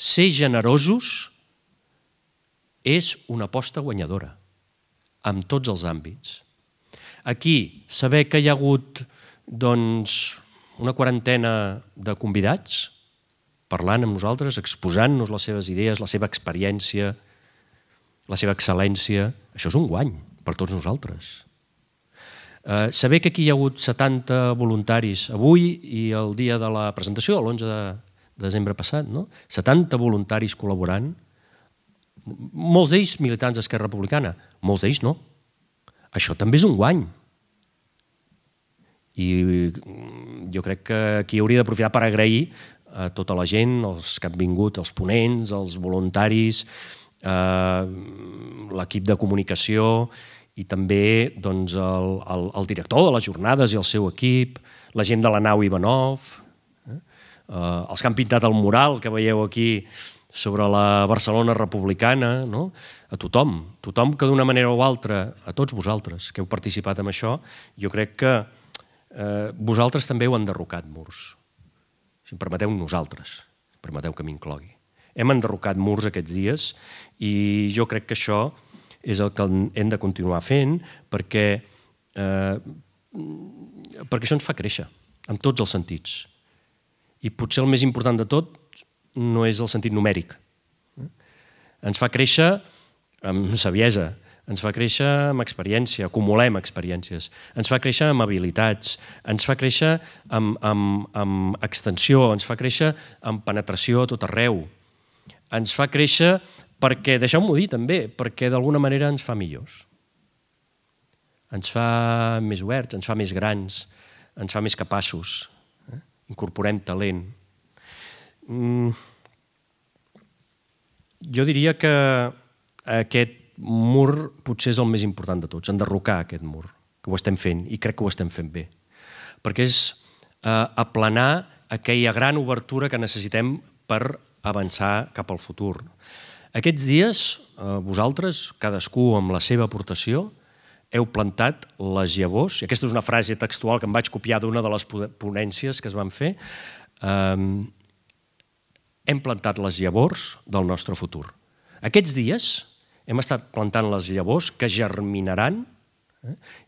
ser generosos és una aposta guanyadora, en tots els àmbits. Aquí, saber que hi ha hagut una quarantena de convidats parlant amb nosaltres, exposant-nos les seves idees, la seva experiència, la seva excel·lència, això és un guany per tots nosaltres. Saber que aquí hi ha hagut 70 voluntaris avui i el dia de la presentació, l'11 de desembre passat, 70 voluntaris col·laborant, molts d'ells militants d'Esquerra Republicana, molts d'ells no. Això també és un guany. I jo crec que aquí hauria d'aprofitar per agrair a tota la gent, els que han vingut, els ponents, els voluntaris, l'equip de comunicació i també el director de les jornades i el seu equip, la gent de la nau Ivanov, els que han pintat el mural que veieu aquí sobre la Barcelona republicana, a tothom que d'una manera o altra, a tots vosaltres que heu participat en això, jo crec que vosaltres també heu enderrocat murs. Si em permeteu, nosaltres, permeteu que m'inclogui. Hem enderrocat murs aquests dies i jo crec que això és el que hem de continuar fent perquè això ens fa créixer, en tots els sentits. I potser el més important de tot no és el sentit numèric. Ens fa créixer amb saviesa, ens fa créixer amb experiència, acumulem experiències, ens fa créixer amb habilitats, ens fa créixer amb extensió, ens fa créixer amb penetració a tot arreu, ens fa créixer perquè, deixeu-m'ho dir també, perquè d'alguna manera ens fa millors. Ens fa més oberts, ens fa més grans, ens fa més capaços, incorporem talent. Jo diria que aquest mur potser és el més important de tots, enderrocar aquest mur, que ho estem fent, i crec que ho estem fent bé, perquè és aplanar aquella gran obertura que necessitem per avançar cap al futur. Aquests dies, vosaltres, cadascú amb la seva aportació, heu plantat les llavors, i aquesta és una frase textual que em vaig copiar d'una de les ponències que es van fer, hem plantat les llavors del nostre futur. Aquests dies hem estat plantant les llavors que germinaran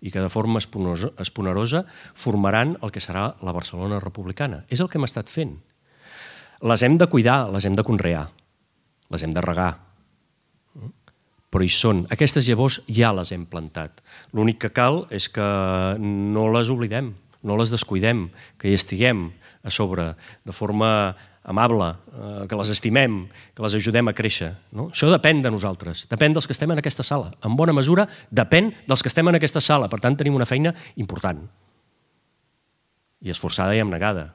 i que de forma esponerosa formaran el que serà la Barcelona republicana. És el que hem estat fent. Les hem de cuidar, les hem de conrear, les hem de regar, però hi són. Aquestes llavors ja les hem plantat. L'únic que cal és que no les oblidem, no les descuidem, que hi estiguem a sobre de forma amable, que les estimem, que les ajudem a créixer. Això depèn de nosaltres, depèn dels que estem en aquesta sala. En bona mesura, depèn dels que estem en aquesta sala. Per tant, tenim una feina important i esforçada i abnegada.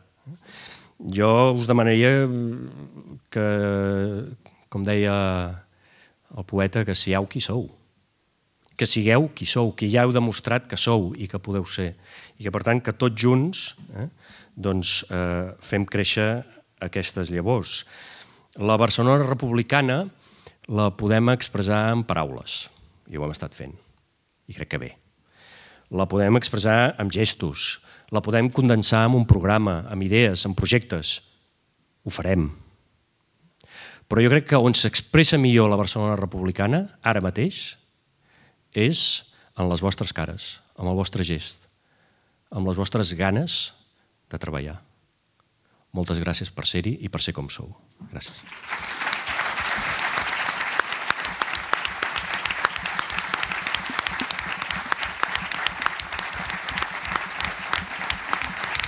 Jo us demanaria que, com deia el poeta, que sigueu qui sou. Que sigueu qui sou, que ja heu demostrat que sou i que podeu ser. I que, per tant, que tots junts fem créixer aquestes llavors. La Barcelona republicana la podem expressar en paraules, i ho hem estat fent, i crec que bé. La podem expressar amb gestos, la podem condensar en un programa, amb idees, amb projectes. Ho farem. Però jo crec que on s'expressa millor la Barcelona republicana, ara mateix, és en les vostres cares, amb el vostre gest, amb les vostres ganes de treballar. Moltes gràcies per ser-hi i per ser com sou. Gràcies.